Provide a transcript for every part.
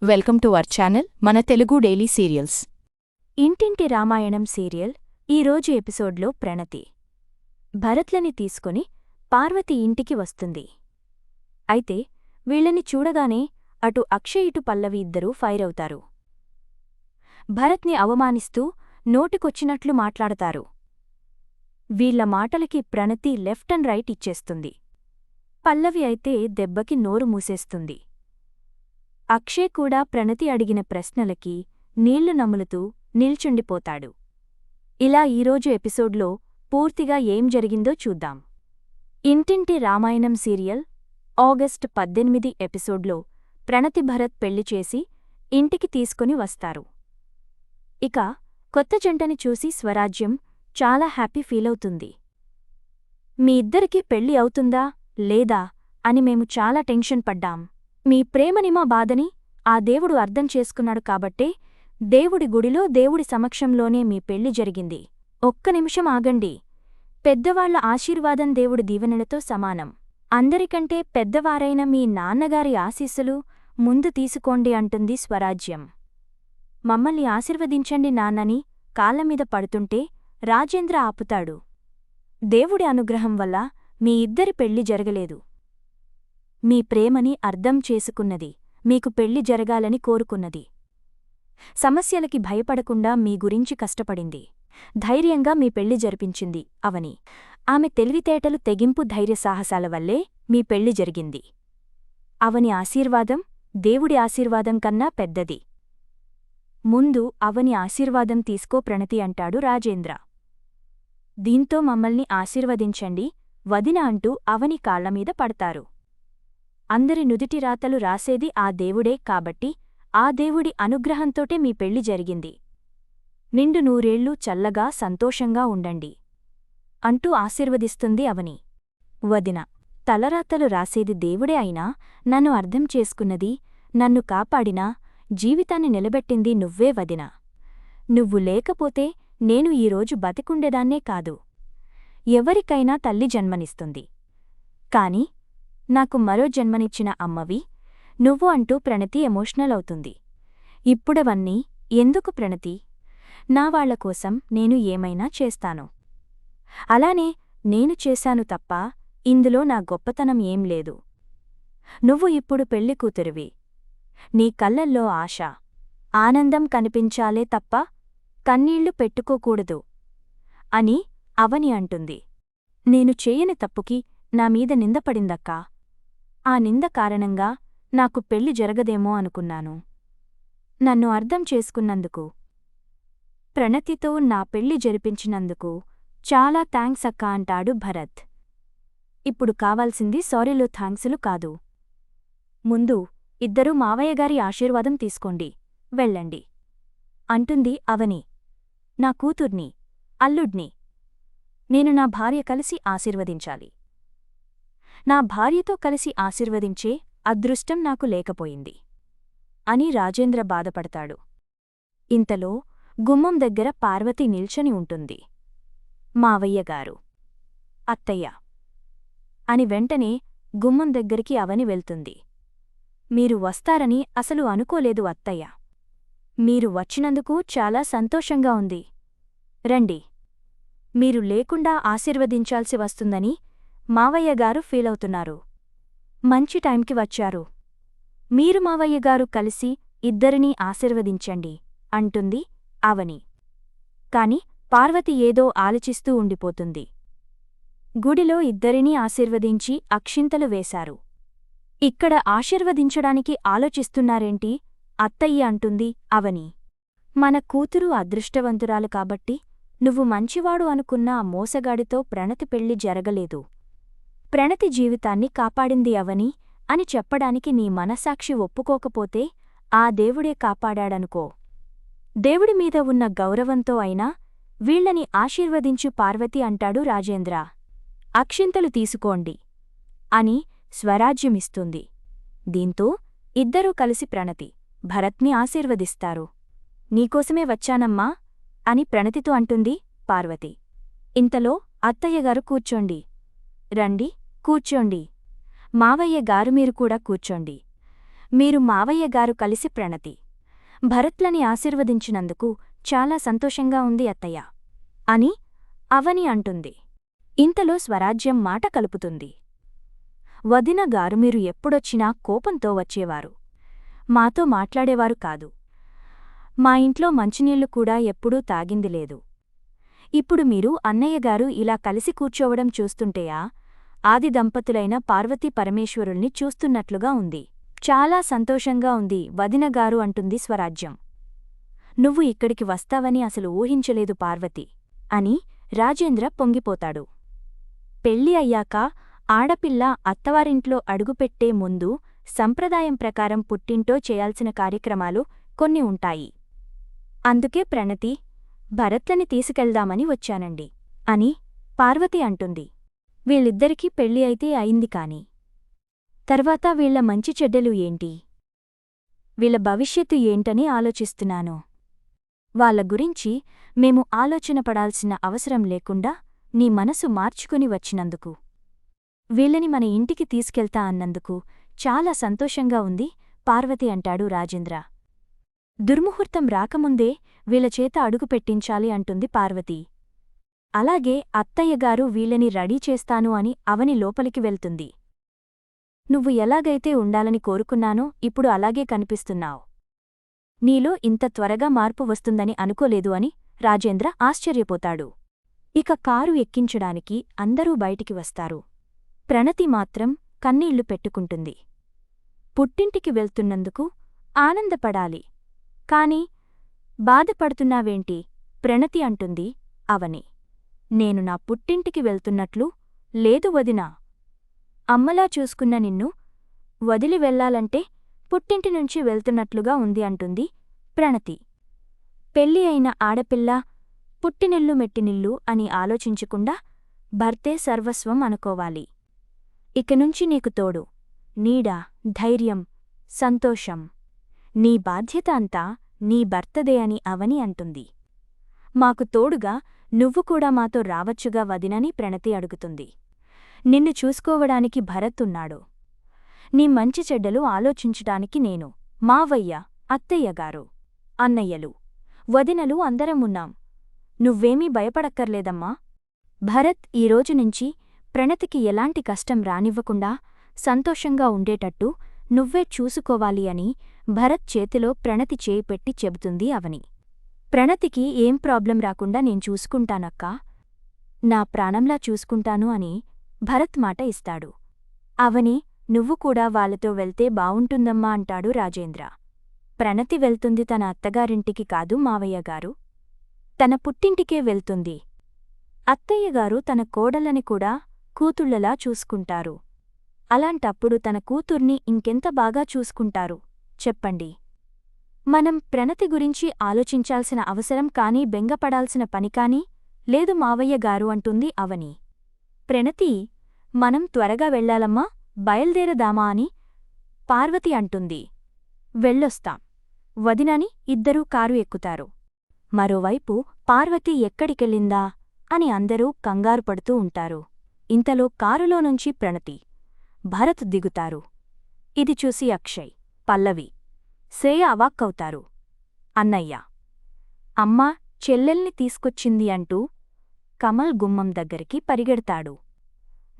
Welcome to our channel మన Telugu daily serials. ఇంటింటి Ramayanam serial ఈరోజు ఎపిసోడ్లో ప్రణతి భరత్లని తీసుకుని పార్వతి ఇంటికి వస్తుంది. అయితే వీళ్ళని చూడగానే అటు అక్షయ్ ఇటు పల్లవి ఇద్దరూ ఫైర్ అవుతారు. భరత్ని అవమానిస్తూ నోటికొచ్చినట్లు మాట్లాడతారు. వీళ్ల మాటలకి ప్రణతి లెఫ్ట్ అండ్ రైట్ ఇచ్చేస్తుంది. పల్లవి అయితే దెబ్బకి నోరు మూసేస్తుంది. అక్షయ్ కూడా ప్రణతి అడిగిన ప్రశ్నలకి నీళ్లు నములుతూ నిల్చుండిపోతాడు. ఇలా ఈరోజు ఎపిసోడ్లో పూర్తిగా ఏం జరిగిందో చూద్దాం. ఇంటింటి రామాయణం సీరియల్ ఆగస్టు 18 ఎపిసోడ్లో ప్రణతి భరత్ పెళ్లి చేసి ఇంటికి తీసుకుని వస్తారు. ఇక కొత్త జంటని చూసి స్వరాజ్యం చాలా హ్యాపీ ఫీలవుతుంది. మీ ఇద్దరికీ పెళ్లి అవుతుందా లేదా అని మేము చాలా టెన్షన్ పడ్డాం. మీ ప్రేమని మా బాధని ఆ దేవుడు అర్థం చేసుకున్నాడు కాబట్టే దేవుడి గుడిలో దేవుడి సమక్షంలోనే మీ పెళ్లి జరిగింది. ఒక్క నిమిషం ఆగండి. పెద్దవాళ్ల ఆశీర్వాదం దేవుడి దీవెనలతో సమానం. అందరికంటే పెద్దవారైన మీ నాన్నగారి ఆశీస్సులు ముందు తీసుకోండి అంటుంది స్వరాజ్యం. మమ్మల్ని ఆశీర్వదించండి నాన్నని కాళ్లమీద పడుతుంటే రాజేంద్ర ఆపుతాడు. దేవుడి అనుగ్రహం వల్ల మీ ఇద్దరి పెళ్లి జరగలేదు. మీ ప్రేమని అర్థం చేసుకున్నది, మీకు పెళ్లి జరగాలని కోరుకున్నది. సమస్యలకి భయపడకుండా మీ గురించి కష్టపడింది. ధైర్యంగా మీ పెళ్లి జరిపించింది అవని. ఆమె తెలివితేటలు తెగింపు ధైర్యసాహసాల వల్లే మీ పెళ్లి జరిగింది. అవని ఆశీర్వాదం దేవుడి ఆశీర్వాదం కన్నా పెద్దది. ముందు అవని ఆశీర్వాదం తీసుకో ప్రణతి అంటాడు రాజేంద్ర. దీంతో మమ్మల్ని ఆశీర్వదించండి వదిన అంటూ అవని కాళ్లమీద పడతారు. అందరి నుదిటి రాతలు రాసేది ఆ దేవుడే కాబట్టి ఆ దేవుడి అనుగ్రహంతోటే మీ పెళ్లి జరిగింది. నిండు నూరేళ్లూ చల్లగా సంతోషంగా ఉండండి అంటూ ఆశీర్వదిస్తుంది అవని. వదిన, తలరాతలు రాసేది దేవుడే అయినా నన్ను అర్థం చేసుకున్నది, నన్ను కాపాడినా జీవితాన్ని నిలబెట్టింది నువ్వే వదిన. నువ్వు లేకపోతే నేను ఈరోజు బతికుండేదాన్నే కాదు. ఎవరికైనా తల్లి జన్మనిస్తుంది. కాని నాకు మరో జన్మనిచ్చిన అమ్మవి నువ్వు అంటూ ప్రణతి ఎమోషనల్ అవుతుంది. ఇప్పుడవన్నీ ఎందుకు ప్రణతి? నా వాళ్లకోసం నేను ఏమైనా చేస్తాను. అలానే నేను చేశాను తప్ప ఇందులో నా గొప్పతనం ఏం లేదు. నువ్వు ఇప్పుడు పెళ్లి కూతురివి. నీ కళ్ళల్లో ఆశ, ఆనందం కనిపించాలే తప్ప కన్నీళ్లు పెట్టుకోకూడదు అని అవని అంటుంది. నేను చేయని తప్పుకి నామీద నిందపడిందక్కా. ఆ నింద కారణంగా నాకు పెళ్లి జరగదేమో అనుకున్నాను. నన్ను అర్థం చేసుకున్నందుకు, ప్రణతితో నా పెళ్లి జరిపించినందుకు చాలా థాంక్స్ అక్కా అంటాడు భరత్. ఇప్పుడు కావాల్సింది సారీలో థాంక్సులు కాదు. ముందు ఇద్దరూ మావయ్యగారి ఆశీర్వాదం తీసుకోండి, వెళ్ళండి అంటుంది అవని. నా కూతుర్ని, అల్లుడ్ని నేను నా భార్య కలిసి ఆశీర్వదించాలి. నా భార్యతో కలిసి ఆశీర్వదించే అదృష్టం నాకు లేకపోయింది అని రాజేంద్ర బాధపడతాడు. ఇంతలో గుమ్మం దగ్గర పార్వతి నిల్చని ఉంటుంది. మావయ్యగారు, అత్తయ్య అని వెంటనే గుమ్మం దగ్గరికి అవని వెళ్తుంది. మీరు వస్తారని అసలు అనుకోలేదు అత్తయ్య. మీరు వచ్చినందుకు చాలా సంతోషంగా ఉంది. రండి. మీరు లేకుండా ఆశీర్వదించాల్సి వస్తుందని మావయ్యగారు ఫీలవుతున్నారు. మంచి టైంకి వచ్చారు. మీరు మావయ్యగారు కలిసి ఇద్దరినీ ఆశీర్వదించండి అంటుంది అవని. కాని పార్వతి ఏదో ఆలోచిస్తూ ఉండిపోతుంది. గుడిలో ఇద్దరినీ ఆశీర్వదించి అక్షింతలు వేశారు. ఇక్కడ ఆశీర్వదించడానికి ఆలోచిస్తున్నారేంటి అత్తయ్య అంటుంది అవని. మన కూతురు అదృష్టవంతురాలు కాబట్టి నువ్వు మంచివాడు అనుకున్న ఆ మోసగాడితో ప్రణతి పెళ్లి జరగలేదు. ప్రణతి జీవితాన్ని కాపాడింది అవని అని చెప్పడానికి నీ మనసాక్షి ఒప్పుకోకపోతే ఆ దేవుడే కాపాడాడనుకో. దేవుడిమీద ఉన్న గౌరవంతో అయినా వీళ్లని ఆశీర్వదించు పార్వతి అంటాడు రాజేంద్ర. అక్షింతలు తీసుకోండి అని స్వరాజ్యమిస్తుంది. దీంతో ఇద్దరూ కలిసి ప్రణతి, భరత్ని ఆశీర్వదిస్తారు. నీకోసమే వచ్చానమ్మా అని ప్రణతితో అంటుంది పార్వతి. ఇంతలో అత్తయ్యగారు కూర్చోండి. రండి, కూర్చోండి. మావయ్యగారు మీరు కూడా కూర్చోండి. మీరు మావయ్య గారు కలిసి ప్రణతి, భరత్లని ఆశీర్వదించినందుకు చాలా సంతోషంగా ఉంది అత్తయ్య అని అవని అంటుంది. ఇంతలో స్వరాజ్యం మాట కలుపుతుంది. వదిన గారు మీరు ఎప్పుడొచ్చినా కోపంతో వచ్చేవారు, మాతో మాట్లాడేవారు కాదు. మా ఇంట్లో మంచినీళ్లు కూడా ఎప్పుడూ తాగింది లేదు. ఇప్పుడు మీరు అన్నయ్యగారు ఇలా కలిసి కూర్చోవడం చూస్తుంటేయా ఆది దంపతులైన పార్వతీ పరమేశ్వరుల్ని చూస్తున్నట్లుగా ఉంది. చాలా సంతోషంగా ఉంది వదినగారు అంటుంది స్వరాజ్యం. నువ్వు ఇక్కడికి వస్తావని అసలు ఊహించలేదు పార్వతి అని రాజేంద్ర పొంగిపోతాడు. పెళ్లి అయ్యాక ఆడపిల్ల అత్తవారింట్లో అడుగుపెట్టే ముందు సంప్రదాయం ప్రకారం పుట్టింటో చేయాల్సిన కార్యక్రమాలు కొన్ని ఉంటాయి. అందుకే ప్రణతి, భరత్లని తీసుకెళ్దామని వచ్చానండి అని పార్వతి అంటుంది. వీళ్ళిద్దరికీ పెళ్లి అయితే అయింది కాని తర్వాత వీళ్ల మంచి చెడ్డలు ఏంటి, వీళ్ల భవిష్యత్తు ఏంటని ఆలోచిస్తున్నాను. వాళ్ళ గురించి మేము ఆలోచనపడాల్సిన అవసరం లేకుండా నీ మనసు మార్చుకుని వచ్చినందుకు, వీళ్ళని మన ఇంటికి తీసుకెళ్తా అన్నందుకు చాలా సంతోషంగా ఉంది పార్వతి అంటాడు రాజేంద్ర. దుర్ముహూర్తం రాకముందే వీళ్ళచేత అడుగుపెట్టించాలి అంటుంది పార్వతి. అలాగే అత్తయ్యగారు వీళ్ళని రెడీ చేస్తాను అని అవని లోపలికి వెళ్తుంది. నువ్వు ఎలాగైతే ఉండాలని కోరుకున్నానో ఇప్పుడు అలాగే కనిపిస్తున్నావు. నీలో ఇంత త్వరగా మార్పు వస్తుందని అనుకోలేదు అని రాజేంద్ర ఆశ్చర్యపోతాడు. ఇక కారు ఎక్కించడానికి అందరూ బయటికి వస్తారు. ప్రణతి మాత్రం కన్నీళ్లు పెట్టుకుంటుంది. పుట్టింటికి వెళ్తున్నందుకు ఆనందపడాలి, కాని బాధపడుతున్నావేంటి ప్రణతి అంటుంది అవని. నేను నా పుట్టింటికి వెళ్తున్నట్లు లేదు వదినా. అమ్మలా చూసుకున్న నిన్ను వదిలి వెళ్లాలంటే పుట్టింటి నుంచి వెళ్తున్నట్లుగా ఉంది అంటుంది ప్రణతి. పెళ్లి అయిన ఆడపిల్ల పుట్టినిల్లు మెట్టినిల్లు అని ఆలోచించకుండా భర్తే సర్వస్వం అనుకోవాలి. ఇకనుంచి నీకు తోడు, నీడ, ధైర్యం, సంతోషం, నీ బాధ్యత అంతా నీ భర్తదే అని అవని అంటుంది. మాకు తోడుగా నువ్వు కూడా మాతో రావచ్చుగా వదినని ప్రణతి అడుగుతుంది. నిన్ను చూసుకోవడానికి భరత్ ఉన్నాడు. నీ మంచి చెడ్డలు ఆలోచించడానికి నేను, మావయ్య, అత్తయ్యగారు, అన్నయ్యలు, వదినలు అందరం ఉన్నాం. నువ్వేమీ భయపడక్కర్లేదమ్మా. భరత్ ఈరోజు నుంచి ప్రణతికి ఎలాంటి కష్టం రానివ్వకుండా సంతోషంగా ఉండేటట్టు నువ్వే చూసుకోవాలి అని భరత్ చేతిలో ప్రణతి చేయి పెట్టి చెబుతుంది అవని. ప్రణతికి ఏం ప్రాబ్లం రాకుండా నేను చూసుకుంటానక్కా, నా ప్రాణంలా చూసుకుంటాను అని భరత్ మాట ఇస్తాడు. అవని, నువ్వు కూడా వాళ్ళతో వెళ్తే బావుంటుందమ్మా అంటాడు రాజేంద్ర. ప్రణతి వెళ్తుంది తన అత్తగారింటికి కాదు మావయ్యగారు, తన పుట్టింటికే వెళ్తుంది. అత్తయ్యగారు తన కోడళ్ళని కూడా కూతుళ్లలా చూసుకుంటారు. అలాంటప్పుడు తన కూతుర్ని ఇంకెంత బాగా చూసుకుంటారు చెప్పండి. మనం ప్రణతి గురించి ఆలోచించాల్సిన అవసరం కానీ బెంగపడాల్సిన పనికానీ లేదు మావయ్యగారు అంటుంది అవని. ప్రణతి, మనం త్వరగా వెళ్లాలమ్మా, బయల్దేరదామా అని పార్వతి అంటుంది. వెళ్ళొస్తాం వదినని ఇద్దరూ కారు ఎక్కుతారు. మరోవైపు పార్వతి ఎక్కడికెళ్ళిందా అని అందరూ కంగారు పడుతూ ఉంటారు. ఇంతలో కారులోనుంచి ప్రణతి, భరత్ దిగుతారు. ఇది చూసి అక్షయ్, పల్లవి, శ్రేయ అవాక్కవుతారు. అన్నయ్య, అమ్మా చెల్లెల్ని తీసుకొచ్చింది అంటూ కమల్ గుమ్మం దగ్గరికి పరిగెడతాడు.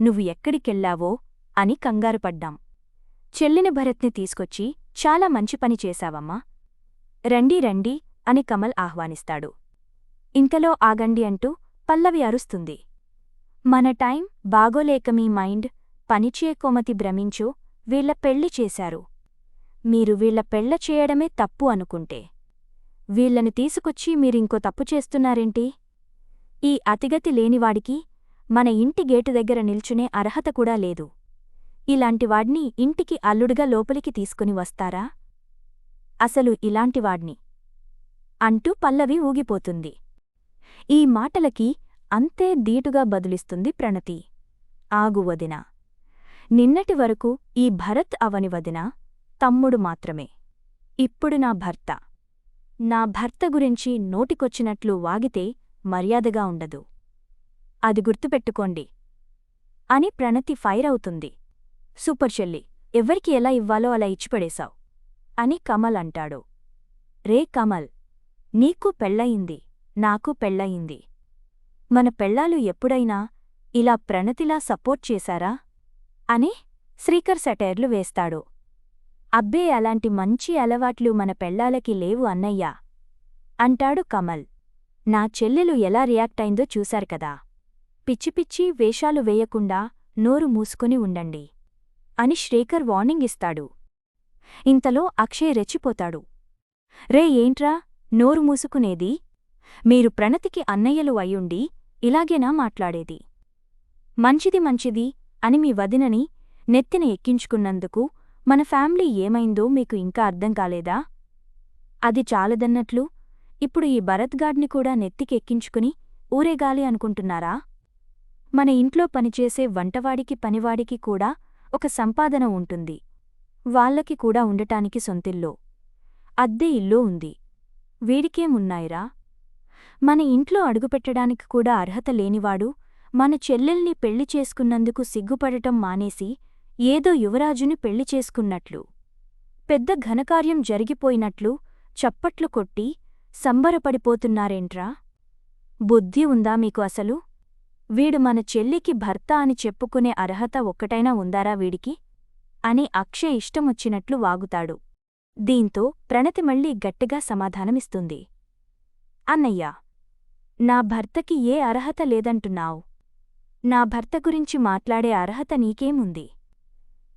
నువ్వు ఎక్కడికెళ్ళావో అని కంగారుపడ్డాం. చెల్లిని భరత్ని తీసుకొచ్చి చాలా మంచి పని చేశావమ్మా. రండి రండి అని కమల్ ఆహ్వానిస్తాడు. ఇంతలో ఆగండి అంటూ పల్లవి అరుస్తుంది. మన టైం బాగోలేక మీ మైండ్ పనిచేయకోమతి భ్రమించో వీళ్ల పెళ్లి చేశారు. మీరు వీళ్ల పెళ్ల చేయడమే తప్పు అనుకుంటే వీళ్లని తీసుకొచ్చి మీరింకో తప్పు చేస్తున్నారేంటి? ఈ అతిగతి లేనివాడికి మన ఇంటి గేటు దగ్గర నిల్చునే అర్హత కూడా లేదు. ఇలాంటివాడ్ని ఇంటికి అల్లుడుగా లోపలికి తీసుకుని వస్తారా? అసలు ఇలాంటివాడ్ని అంటూ పల్లవి ఊగిపోతుంది. ఈ మాటలకి అంతే దీటుగా బదులిస్తుంది ప్రణతి. ఆగు వదినా, నిన్నటి వరకు ఈ భరత్ అవని వదినా తమ్ముడు మాత్రమే. ఇప్పుడు నా భర్త గురించి నోటికొచ్చినట్లు వాగితే మర్యాదగా ఉండదు, అది గుర్తుపెట్టుకోండి అని ప్రణతి ఫైర్ అవుతుంది. సూపర్ చెల్లి, ఎవ్వరికి ఎలా ఇవ్వాలో అలా ఇచ్చిపడేశావు. అని కమల్ అంటాడు. రే కమల్, నీకు పెళ్ళయింది, నాకు పెళ్ళయింది. మన పెళ్ళాలు ఎప్పుడైనా ఇలా ప్రణతిలా సపోర్ట్ చేశారా అని శ్రీకర్ సెటైర్లు వేస్తాడు. అబ్బే, అలాంటి మంచి అలవాట్లు మన పెళ్ళాలకి లేవు అన్నయ్యా అంటాడు కమల్. నా చెల్లెలు ఎలా రియాక్ట్ అయిందో చూశారు కదా. పిచ్చి పిచ్చి వేషాలు వేయకుండా నోరు మూసుకుని ఉండండి అని శ్రీకర్ వార్నింగ్ ఇస్తాడు. ఇంతలో అక్షయ్ రెచ్చిపోతాడు. రే, ఏంట్రా నోరు మూసుకునేది? మీరు ప్రణతికి అన్నయ్యలు అయ్యుండి ఇలాగేనా మాట్లాడేది? మంచిది మంచిది అని మీ వదినని నెత్తిన ఎక్కించుకున్నందుకు మన ఫ్యామిలీ ఏమైందో మీకు ఇంకా అర్థం కాలేదా? అది చాలదన్నట్లు ఇప్పుడు ఈ భరత్గాడ్ని కూడా నెత్తికెక్కించుకుని ఊరేగాలి అనుకుంటున్నారా? మన ఇంట్లో పనిచేసే వంటవాడికి పనివాడికి కూడా ఒక సంపాదన ఉంటుంది. వాళ్ళకి కూడా ఉండటానికి సొంతిల్లో అద్దె ఇల్లు ఉంది. వీడికేమున్నాయిరా? మన ఇంట్లో అడుగుపెట్టడానికి కూడా అర్హత లేనివాడు మన చెల్లెల్ని పెళ్లి చేసుకున్నందుకు సిగ్గుపడటం మానేసి ఏదో యువరాజుని పెళ్లి చేసుకున్నట్లు, పెద్ద ఘనకార్యం జరిగిపోయినట్లు చప్పట్లు కొట్టి సంబరపడిపోతున్నారేంట్రా? బుద్ధి ఉందా మీకు అసలు? వీడు మన చెల్లికి భర్త అని చెప్పుకునే అర్హత ఒక్కటైనా ఉందారా వీడికి అని అక్షయ్ ఇష్టమొచ్చినట్లు వాగుతాడు. దీంతో ప్రణతి మళ్ళీ గట్టిగా సమాధానమిస్తుంది. అన్నయ్యా, నా భర్తకి ఏ అర్హత లేదంటున్నావు? నా భర్త గురించి మాట్లాడే అర్హత నీకేముంది?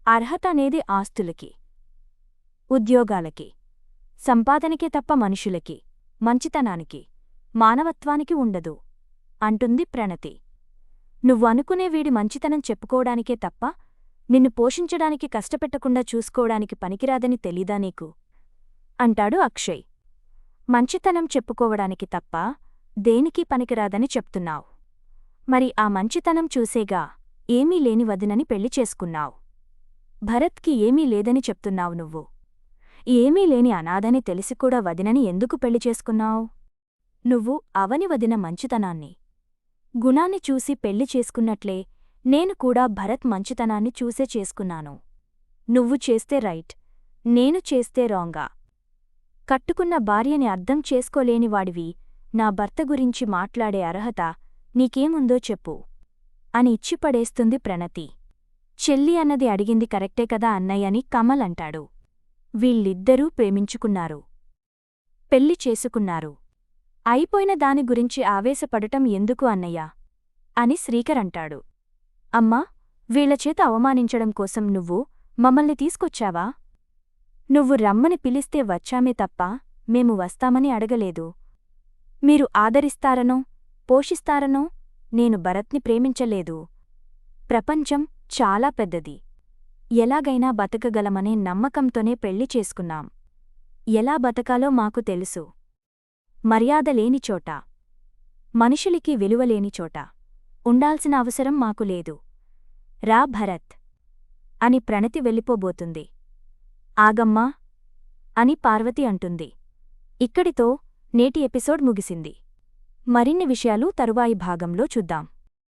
అర్హత అనేది ఆస్తులకి, ఉద్యోగాలకి, సంపాదనకే తప్ప మనుషులకి, మంచితనానికి, మానవత్వానికి ఉండదు అంటుంది ప్రణతి. నువ్వు అనుకునే వీడి మంచితనం చెప్పుకోవడానికే తప్ప నిన్ను పోషించడానికి కష్టపెట్టకుండా చూసుకోవడానికి పనికిరాదని తెలీదా నీకు అంటాడు అక్షయ్. మంచితనం చెప్పుకోవడానికి తప్ప దేనికి పనికిరాదని చెప్తున్నావు. మరి ఆ మంచితనం చూసేగా ఏమీ లేని వదినని పెళ్లి చేసుకున్నావు. భరత్కి ఏమీ లేదని చెప్తున్నావు నువ్వు. ఏమీ లేని అనాథని తెలిసికూడా వదినని ఎందుకు పెళ్లి చేసుకున్నావు? నువ్వు అవని వదిన మంచితనాన్ని, గుణాన్ని చూసి పెళ్లి చేసుకున్నట్లే నేను కూడా భరత్ మంచితనాన్ని చూసే చేసుకున్నాను. నువ్వు చేస్తే రైట్, నేను చేస్తే రాంగా? కట్టుకున్న భార్యని అర్థం చేసుకోలేనివాడివి నా భర్త గురించి మాట్లాడే అర్హత నీకేముందో చెప్పు అని ఇచ్చిపడేస్తుంది ప్రణతి. చెల్లి అన్నది అడిగింది కరెక్టే కదా అన్నయ్యని కమల్ అంటాడు. వీళ్ళిద్దరూ ప్రేమించుకున్నారు, పెళ్లి చేసుకున్నారు. అయిపోయిన దాని గురించి ఆవేశపడటం ఎందుకు అన్నయ్యా అని శ్రీకర్ అంటాడు. అమ్మా, వీళ్లచేత అవమానించడం కోసం నువ్వు మమ్మల్ని తీసుకొచ్చావా? నువ్వు రమ్మని పిలిస్తే వచ్చామే తప్ప మేము వస్తామని అడగలేదు. మీరు ఆదరిస్తారనో పోషిస్తారనో నేను భరత్ని ప్రేమించలేదు. ప్రపంచం చాలా పెద్దది. ఎలాగైనా బతకగలమనే నమ్మకంతోనే పెళ్లి చేసుకున్నాం. ఎలా బతకాలో మాకు తెలుసు. మర్యాద లేని చోట, మనుషులికి విలువలేని చోట ఉండాల్సిన అవసరం మాకు లేదు. రా భరత్ అని ప్రణతి వెళ్ళిపోబోతుంది. ఆగమ్మా అని పార్వతి అంటుంది. ఇక్కడితో నేటి ఎపిసోడ్ ముగిసింది. మరిన్ని విషయాలు తరువాయి భాగంలో చూద్దాం.